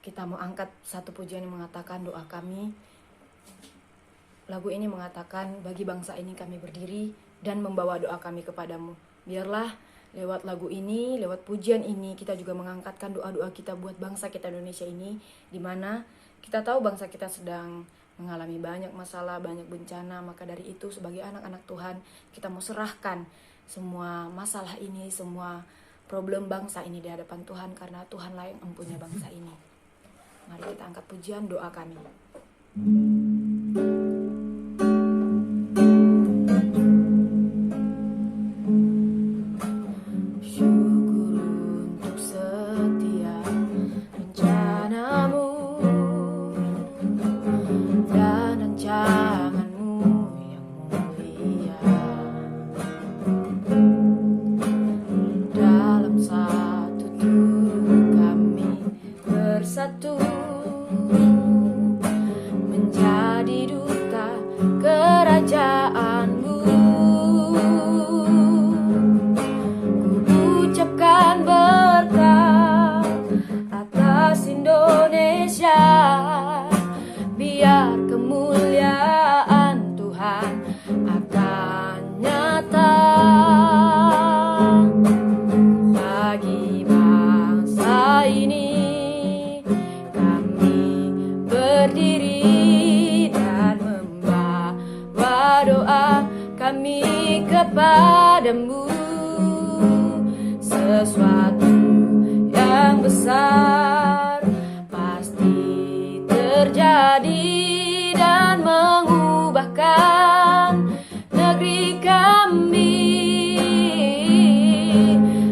Kita mau angkat satu pujian yang mengatakan doa kami. Lagu ini mengatakan, bagi bangsa ini kami berdiri dan membawa doa kami kepadamu. Biarlah lewat lagu ini, lewat pujian ini, kita juga mengangkatkan doa-doa kita buat bangsa kita Indonesia ini, di mana kita tahu bangsa kita sedang mengalami banyak masalah, banyak bencana. Maka dari itu sebagai anak-anak Tuhan, kita mau serahkan semua masalah ini, semua problem bangsa ini di hadapan Tuhan, karena Tuhanlah yang mempunyai bangsa ini. Mari kita angkat pujian doa kami. Syukur untuk setiap rencanamu dan rancanganmu yang mulia. Dalam satu tubuh kami bersatu menjadi duta kerajaanmu. Ku ucapkan berkat atas Indonesia, biar kemuliaan Tuhan akan nyata bagi bangsa ini. Berdiri dan membawa doa kami kepadamu. Sesuatu yang besar pasti terjadi dan mengubahkan negeri kami.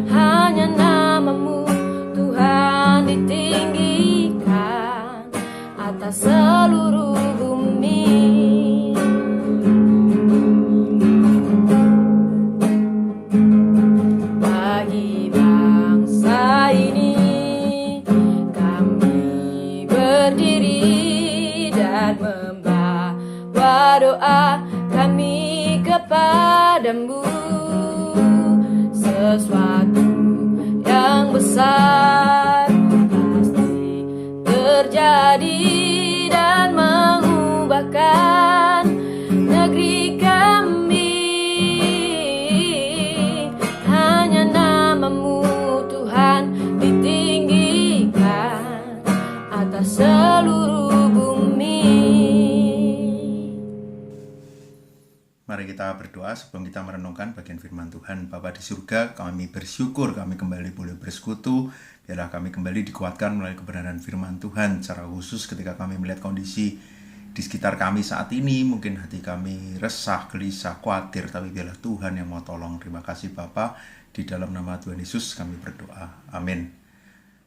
Hanya namamu Tuhan ditinggikan atas seluruh bumi. Bagi bangsa ini kami berdiri dan membawa doa kami kepadamu. Sesuatu yang besar pasti terjadi dan mengubahkan negeri kami. Hanya namamu Tuhan ditinggikan atas seluruh bumi. Mari kita berdoa sebelum kita merenungkan bagian firman Tuhan. Bapa di surga, kami bersyukur kami kembali boleh bersekutu. Biarlah kami kembali dikuatkan melalui kebenaran firman Tuhan. Secara khusus ketika kami melihat kondisi di sekitar kami saat ini, mungkin hati kami resah, gelisah, khawatir, tapi biarlah Tuhan yang mau tolong. Terima kasih Bapa. Di dalam nama Tuhan Yesus kami berdoa. Amin.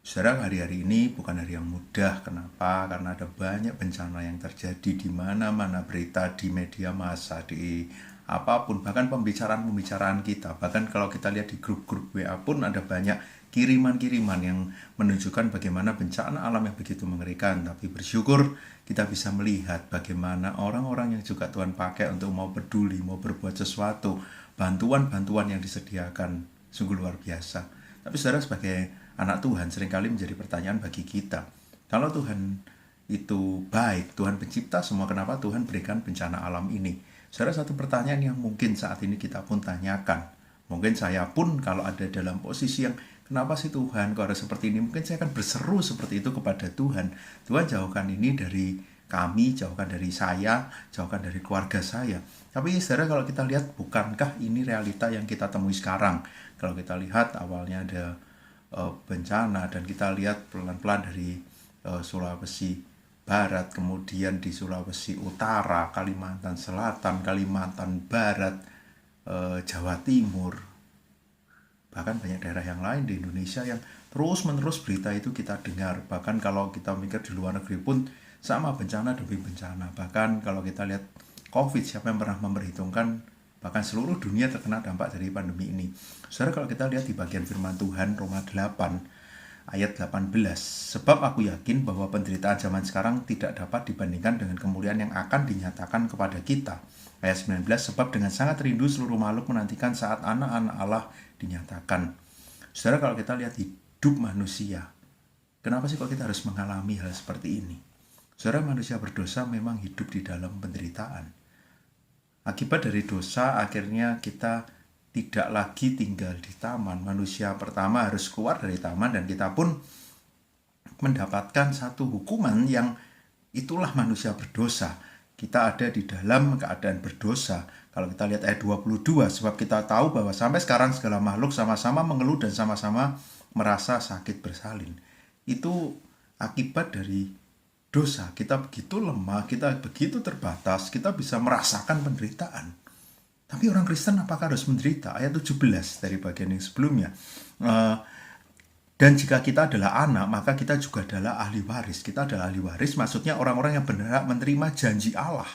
Saudara, hari-hari ini bukan hari yang mudah. Kenapa? Karena ada banyak bencana yang terjadi di mana-mana, berita di media massa, di apapun, bahkan pembicaraan-pembicaraan kita. Bahkan kalau kita lihat di grup-grup WA pun ada banyak kiriman-kiriman yang menunjukkan bagaimana bencana alam yang begitu mengerikan. Tapi bersyukur kita bisa melihat bagaimana orang-orang yang juga Tuhan pakai untuk mau peduli, mau berbuat sesuatu. Bantuan-bantuan yang disediakan sungguh luar biasa. Tapi saudara, sebagai anak Tuhan seringkali menjadi pertanyaan bagi kita. Kalau Tuhan itu baik, Tuhan pencipta semua, kenapa Tuhan berikan bencana alam ini? Saudara, satu pertanyaan yang mungkin saat ini kita pun tanyakan. Mungkin saya pun kalau ada dalam posisi yang kenapa sih Tuhan kok ada seperti ini? Mungkin saya akan berseru seperti itu kepada Tuhan. Tuhan, jauhkan ini dari kami, jauhkan dari saya, jauhkan dari keluarga saya. Tapi saudara, kalau kita lihat, bukankah ini realita yang kita temui sekarang? Kalau kita lihat awalnya ada bencana dan kita lihat pelan-pelan dari Sulawesi Barat, kemudian di Sulawesi Utara, Kalimantan Selatan, Kalimantan Barat, Jawa Timur, bahkan banyak daerah yang lain di Indonesia yang terus-menerus berita itu kita dengar. Bahkan kalau kita mikir di luar negeri pun sama, bencana demi bencana. Bahkan kalau kita lihat COVID, siapa yang pernah memperhitungkan bahkan seluruh dunia terkena dampak dari pandemi ini. Saudara, kalau kita lihat di bagian firman Tuhan Roma 8 ayat 18, sebab aku yakin bahwa penderitaan zaman sekarang tidak dapat dibandingkan dengan kemuliaan yang akan dinyatakan kepada kita. Ayat 19, sebab dengan sangat rindu seluruh makhluk menantikan saat anak-anak Allah dinyatakan. Saudara, kalau kita lihat hidup manusia, Kenapa sih kok kita harus mengalami hal seperti ini? Saudara, manusia berdosa memang hidup di dalam penderitaan. Akibat dari dosa, akhirnya kita tidak lagi tinggal di taman. Manusia pertama harus keluar dari taman, dan kita pun mendapatkan satu hukuman yang itulah manusia berdosa. Kita ada di dalam keadaan berdosa. Kalau kita lihat ayat 22, sebab kita tahu bahwa sampai sekarang segala makhluk sama-sama mengeluh dan sama-sama merasa sakit bersalin. Itu akibat dari dosa. Kita begitu lemah, kita begitu terbatas, kita bisa merasakan penderitaan. Tapi orang Kristen apakah harus menderita? Ayat 17 dari bagian yang sebelumnya. Dan jika kita adalah anak, maka kita juga adalah ahli waris. Kita adalah ahli waris, maksudnya orang-orang yang benar menerima janji Allah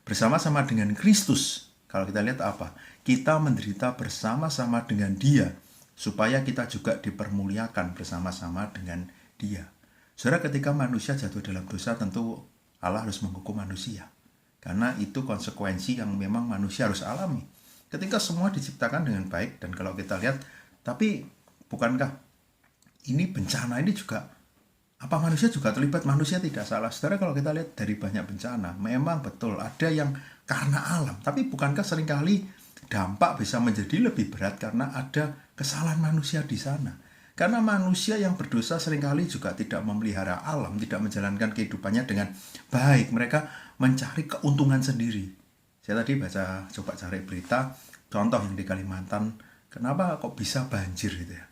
bersama-sama dengan Kristus. Kalau kita lihat apa? Kita menderita bersama-sama dengan Dia, supaya kita juga dipermuliakan bersama-sama dengan Dia. Saudara, ketika manusia jatuh dalam dosa, tentu Allah harus menghukum manusia. Karena itu konsekuensi yang memang manusia harus alami. Ketika semua diciptakan dengan baik, dan kalau kita lihat, tapi bukankah ini bencana ini juga, apa manusia juga terlibat? Manusia tidak salah. Saudara, kalau kita lihat dari banyak bencana, memang betul ada yang karena alam. Tapi bukankah seringkali dampak bisa menjadi lebih berat karena ada kesalahan manusia di sana? Karena manusia yang berdosa seringkali juga tidak memelihara alam, tidak menjalankan kehidupannya dengan baik. Mereka mencari keuntungan sendiri. Saya tadi coba cari berita, contoh yang di Kalimantan, kenapa kok bisa banjir gitu ya?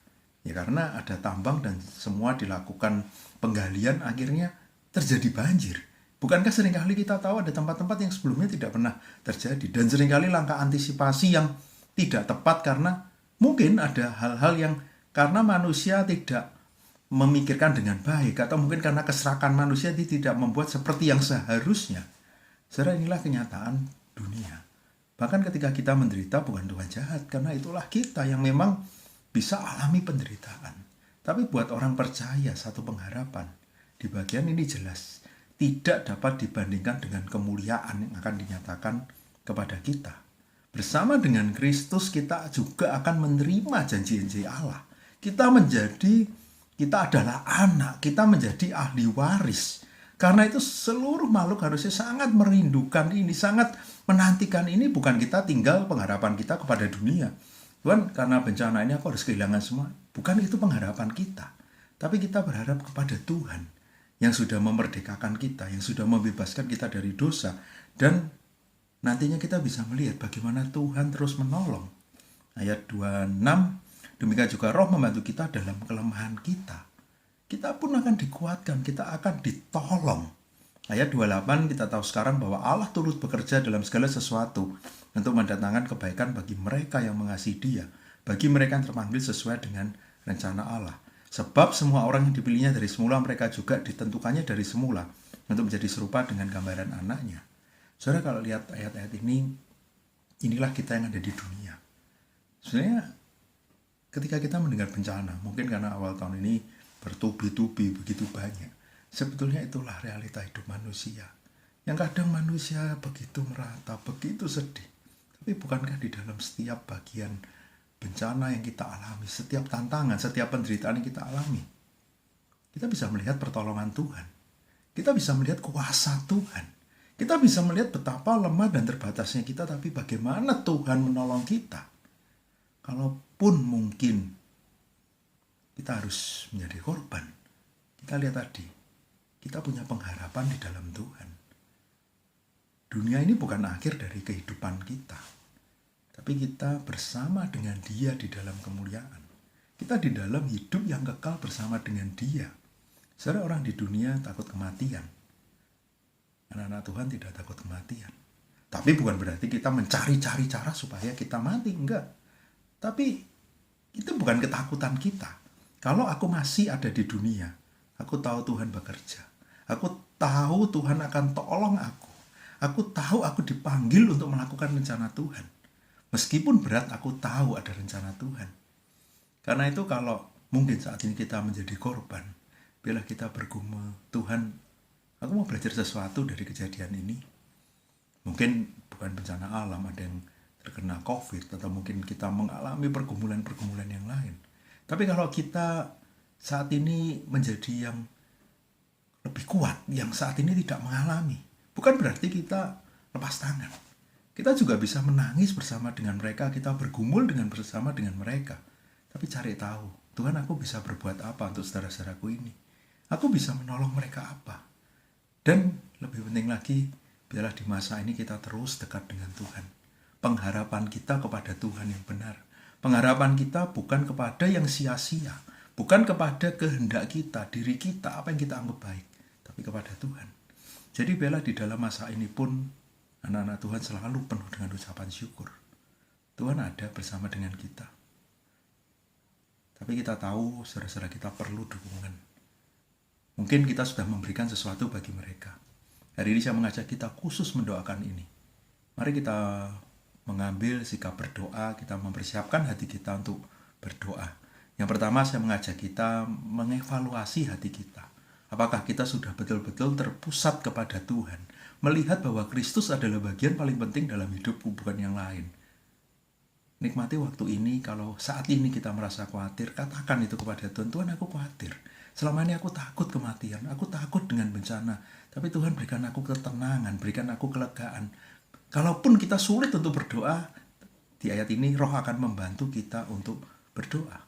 Ya karena ada tambang dan semua dilakukan penggalian, akhirnya terjadi banjir. Bukankah seringkali kita tahu ada tempat-tempat yang sebelumnya tidak pernah terjadi, dan seringkali langkah antisipasi yang tidak tepat karena mungkin ada hal-hal yang karena manusia tidak memikirkan dengan baik, atau mungkin karena keserakan manusia tidak membuat seperti yang seharusnya. Saudara, inilah kenyataan dunia. Bahkan ketika kita menderita, bukan Tuhan jahat, karena itulah kita yang memang bisa alami penderitaan. Tapi buat orang percaya, satu pengharapan. Di bagian ini jelas, tidak dapat dibandingkan dengan kemuliaan yang akan dinyatakan kepada kita. Bersama dengan Kristus, kita juga akan menerima janji-janji Allah. Kita adalah anak, kita menjadi ahli waris. Karena itu seluruh makhluk harusnya sangat merindukan ini, sangat menantikan ini. Bukan kita tinggal pengharapan kita kepada dunia. Tuhan, karena bencana ini aku harus kehilangan semua. Bukan itu pengharapan kita. Tapi kita berharap kepada Tuhan yang sudah memerdekakan kita, yang sudah membebaskan kita dari dosa. Dan nantinya kita bisa melihat bagaimana Tuhan terus menolong. Ayat 26, demikian juga Roh membantu kita dalam kelemahan kita. Kita pun akan dikuatkan, kita akan ditolong. Ayat 28, kita tahu sekarang bahwa Allah turut bekerja dalam segala sesuatu untuk mendatangkan kebaikan bagi mereka yang mengasihi Dia, bagi mereka yang terpanggil sesuai dengan rencana Allah. Sebab semua orang yang dipilihnya dari semula, mereka juga ditentukannya dari semula untuk menjadi serupa dengan gambaran anaknya. Saudara, kalau lihat ayat-ayat ini, inilah kita yang ada di dunia. Sebenarnya ketika kita mendengar bencana, mungkin karena awal tahun ini bertubi-tubi begitu banyak, sebetulnya itulah realita hidup manusia. Yang kadang manusia begitu merata, begitu sedih. Tapi bukankah di dalam setiap bagian bencana yang kita alami, setiap tantangan, setiap penderitaan yang kita alami, kita bisa melihat pertolongan Tuhan. Kita bisa melihat kuasa Tuhan. Kita bisa melihat betapa lemah dan terbatasnya kita, tapi bagaimana Tuhan menolong kita. Kalaupun mungkin kita harus menjadi korban, kita lihat tadi, kita punya pengharapan di dalam Tuhan. Dunia ini bukan akhir dari kehidupan kita, tapi kita bersama dengan Dia di dalam kemuliaan. Kita di dalam hidup yang kekal bersama dengan Dia. Saudara, orang di dunia takut kematian. Anak-anak Tuhan tidak takut kematian. Tapi bukan berarti kita mencari-cari cara supaya kita mati, enggak. Tapi itu bukan ketakutan kita. Kalau aku masih ada di dunia, aku tahu Tuhan bekerja. Aku tahu Tuhan akan tolong aku. Aku tahu aku dipanggil untuk melakukan rencana Tuhan. Meskipun berat, aku tahu ada rencana Tuhan. Karena itu kalau mungkin saat ini kita menjadi korban, bila kita bergumul, Tuhan, aku mau belajar sesuatu dari kejadian ini. Mungkin bukan bencana alam, ada yang terkena COVID, atau mungkin kita mengalami pergumulan-pergumulan yang lain. Tapi kalau kita saat ini menjadi yang lebih kuat, yang saat ini tidak mengalami. Bukan berarti kita lepas tangan. Kita juga bisa menangis bersama dengan mereka, kita bergumul bersama dengan mereka. Tapi cari tahu, Tuhan, aku bisa berbuat apa untuk saudara-saudaraku ini? Aku bisa menolong mereka apa? Dan lebih penting lagi, biarlah di masa ini kita terus dekat dengan Tuhan. Pengharapan kita kepada Tuhan yang benar. Pengharapan kita bukan kepada yang sia-sia, bukan kepada kehendak kita, diri kita, apa yang kita anggap baik, tapi kepada Tuhan. Jadi biarlah di dalam masa ini pun anak-anak Tuhan selalu penuh dengan ucapan syukur. Tuhan ada bersama dengan kita. Tapi kita tahu saudara-saudara kita perlu dukungan. Mungkin kita sudah memberikan sesuatu bagi mereka. Hari ini saya mengajak kita khusus mendoakan ini. Mari kita mengambil sikap berdoa, kita mempersiapkan hati kita untuk berdoa. Yang pertama saya mengajak kita mengevaluasi hati kita. Apakah kita sudah betul-betul terpusat kepada Tuhan, melihat bahwa Kristus adalah bagian paling penting dalam hidup, bukan yang lain. Nikmati waktu ini. Kalau saat ini kita merasa khawatir, katakan itu kepada Tuhan. Tuhan, aku khawatir. Selama ini aku takut kematian, aku takut dengan bencana. Tapi Tuhan, berikan aku ketenangan, berikan aku kelegaan. Kalaupun kita sulit untuk berdoa, di ayat ini Roh akan membantu kita untuk berdoa.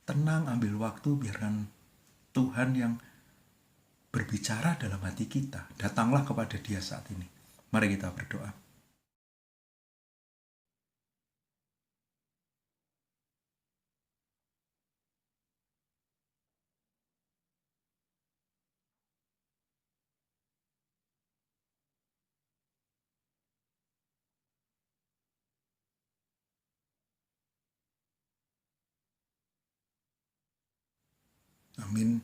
Tenang, ambil waktu, biarkan Tuhan yang berbicara dalam hati kita. Datanglah kepada Dia saat ini. Mari kita berdoa. Amin.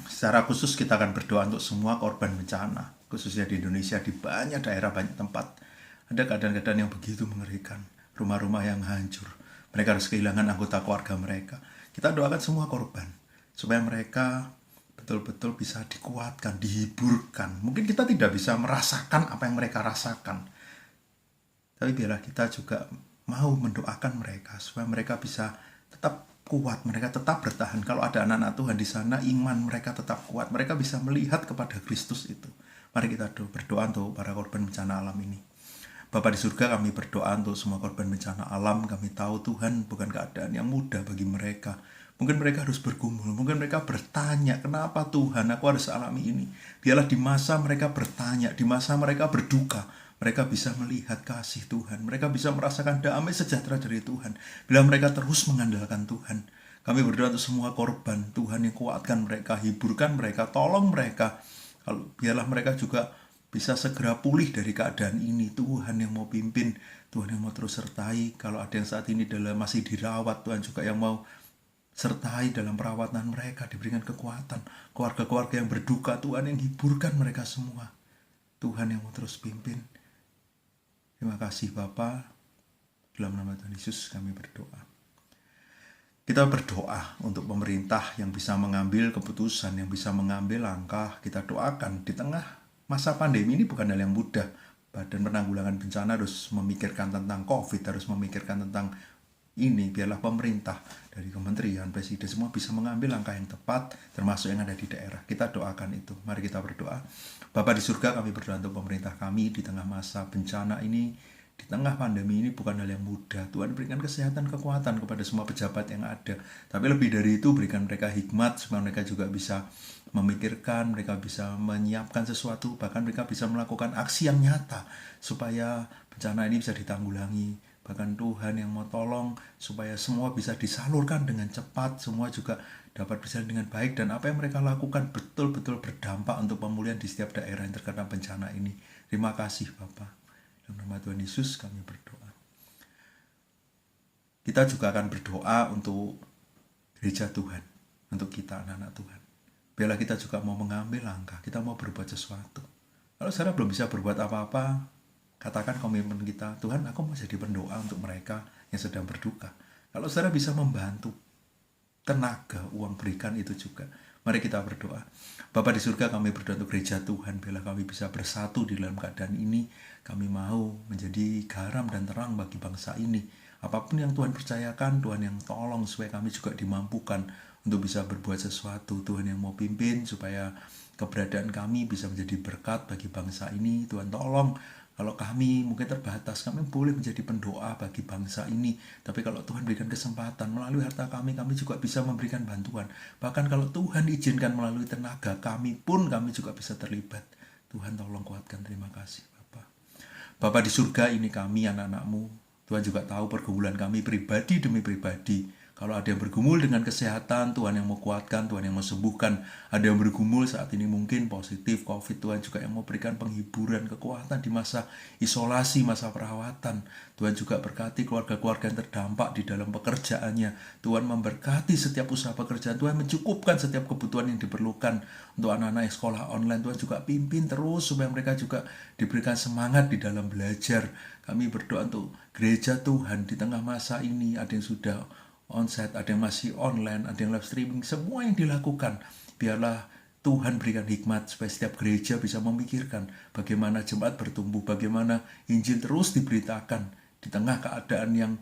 Secara khusus kita akan berdoa untuk semua korban bencana, khususnya di Indonesia, di banyak daerah, banyak tempat. Ada keadaan-keadaan yang begitu mengerikan, rumah-rumah yang hancur, mereka harus kehilangan anggota keluarga mereka. Kita doakan semua korban, supaya mereka betul-betul bisa dikuatkan, dihiburkan. Mungkin kita tidak bisa merasakan apa yang mereka rasakan, tapi biarlah kita juga mau mendoakan mereka, supaya mereka bisa tetap kuat, mereka tetap bertahan. Kalau ada anak-anak Tuhan di sana, iman mereka tetap kuat, mereka bisa melihat kepada Kristus itu. Mari kita berdoa untuk para korban bencana alam ini. Bapa di surga, kami berdoa untuk semua korban bencana alam. Kami tahu Tuhan bukan keadaan yang mudah bagi mereka. Mungkin mereka harus bergumul, mungkin mereka bertanya, kenapa Tuhan aku harus alami ini? Biarlah di masa mereka bertanya, di masa mereka berduka, mereka bisa melihat kasih Tuhan. Mereka bisa merasakan damai sejahtera dari Tuhan. Bila mereka terus mengandalkan Tuhan. Kami berdoa untuk semua korban. Tuhan yang kuatkan mereka, hiburkan mereka, tolong mereka. Biarlah mereka juga bisa segera pulih dari keadaan ini. Tuhan yang mau pimpin, Tuhan yang mau terus sertai. Kalau ada yang saat ini masih dirawat, Tuhan juga yang mau sertai dalam perawatan mereka, diberikan kekuatan. Keluarga-keluarga yang berduka, Tuhan yang hiburkan mereka semua. Tuhan yang mau terus pimpin. Terima kasih Bapa. Dalam nama Tuhan Yesus kami berdoa. Kita berdoa untuk pemerintah yang bisa mengambil keputusan, yang bisa mengambil langkah. Kita doakan di tengah masa pandemi ini bukan hal yang mudah. Badan Penanggulangan Bencana harus memikirkan tentang COVID, harus memikirkan tentang ini. Biarlah pemerintah dari kementerian, presiden semua bisa mengambil langkah yang tepat, termasuk yang ada di daerah. Kita doakan itu. Mari kita berdoa. Bapa di surga, kami berdoa untuk pemerintah kami di tengah masa bencana ini, di tengah pandemi ini bukan hal yang mudah. Tuhan berikan kesehatan, kekuatan kepada semua pejabat yang ada. Tapi lebih dari itu, berikan mereka hikmat supaya mereka juga bisa memikirkan, mereka bisa menyiapkan sesuatu, bahkan mereka bisa melakukan aksi yang nyata supaya bencana ini bisa ditanggulangi. Bahkan Tuhan yang mau tolong supaya semua bisa disalurkan dengan cepat, semua juga dapat berjalan dengan baik, dan apa yang mereka lakukan betul-betul berdampak untuk pemulihan di setiap daerah yang terkena bencana ini. Terima kasih Bapa. Dalam nama Tuhan Yesus kami berdoa. Kita juga akan berdoa untuk gereja Tuhan, untuk kita anak-anak Tuhan. Biarlah kita juga mau mengambil langkah, kita mau berbuat sesuatu. Kalau saudara belum bisa berbuat apa-apa, katakan komitmen kita, Tuhan aku mau jadi pendoa untuk mereka yang sedang berduka. Kalau saudara bisa membantu, tenaga, uang berikan itu juga. Mari kita berdoa. Bapa di surga, kami berdoa untuk gereja Tuhan. Bila kami bisa bersatu di dalam keadaan ini, kami mau menjadi garam dan terang bagi bangsa ini. Apapun yang Tuhan percayakan, Tuhan yang tolong supaya kami juga dimampukan untuk bisa berbuat sesuatu. Tuhan yang mau pimpin supaya keberadaan kami bisa menjadi berkat bagi bangsa ini. Tuhan tolong, kalau kami mungkin terbatas, kami boleh menjadi pendoa bagi bangsa ini. Tapi kalau Tuhan berikan kesempatan melalui harta kami juga bisa memberikan bantuan. Bahkan kalau Tuhan izinkan melalui tenaga kami pun, kami juga bisa terlibat. Tuhan tolong kuatkan, terima kasih Bapak. Bapak di surga, ini kami anak-anak-Mu. Tuhan juga tahu pergumulan kami pribadi demi pribadi. Kalau ada yang bergumul dengan kesehatan, Tuhan yang mau kuatkan, Tuhan yang mau sembuhkan. Ada yang bergumul saat ini mungkin positif COVID, Tuhan juga yang mau berikan penghiburan, kekuatan di masa isolasi, masa perawatan. Tuhan juga berkati keluarga-keluarga yang terdampak di dalam pekerjaannya. Tuhan memberkati setiap usaha pekerjaan. Tuhan mencukupkan setiap kebutuhan yang diperlukan. Untuk anak-anak yang sekolah online, Tuhan juga pimpin terus supaya mereka juga diberikan semangat di dalam belajar. Kami berdoa untuk gereja Tuhan di tengah masa ini. Ada yang sudah onsite, ada yang masih online, ada yang live streaming, semua yang dilakukan. Biarlah Tuhan berikan hikmat supaya setiap gereja bisa memikirkan bagaimana jemaat bertumbuh, bagaimana Injil terus diberitakan di tengah keadaan yang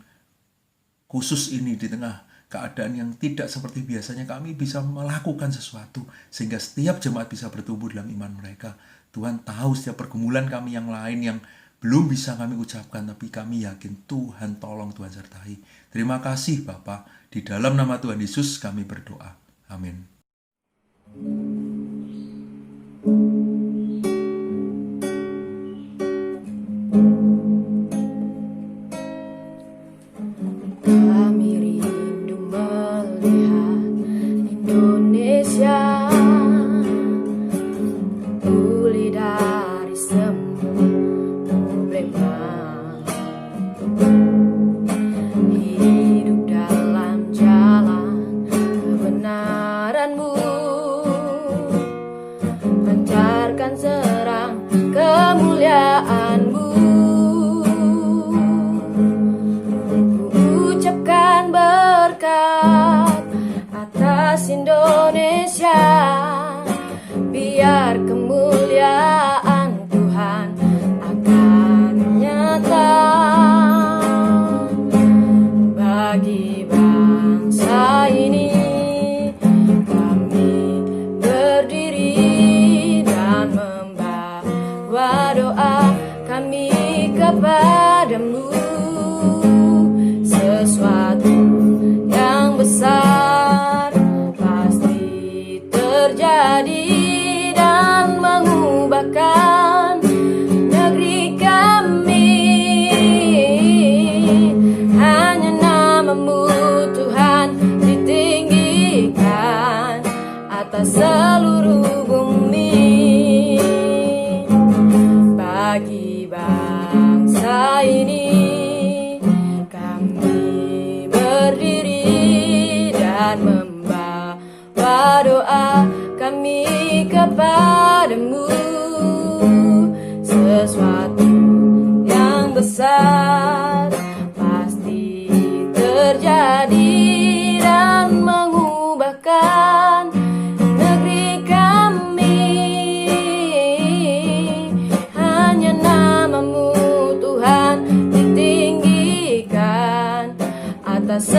khusus ini, di tengah keadaan yang tidak seperti biasanya. Kami bisa melakukan sesuatu sehingga setiap jemaat bisa bertumbuh dalam iman mereka. Tuhan tahu setiap pergumulan kami yang lain yang belum bisa kami ucapkan, tapi kami yakin Tuhan tolong, Tuhan sertai. Terima kasih Bapa. Di dalam nama Tuhan Yesus kami berdoa. Amin. Kami rindu melihat Indonesia pulih dari semua problema, hidup dalam jalan kebenaran-Mu, pancarkan serang kemuliaan-Mu. Ucapkan berkat atas Indonesia, biar kemuliaan Tuhan akan nyata bagi bangsa ini. Kami berdiri dan membawa doa kami kepadamu. Sesuatu yang besar pasti terjadi dan mengubahkan negeri kami. Hanya nama-Mu Tuhan ditinggikan atas seluruh bumi. Bagi bangsa ini kami berdiri dan membawa doa kami kepadamu. Sesuatu yang besar pasti terjadi dan mengubahkan negeri kami. Hanya nama-Mu Tuhan ditinggikan atas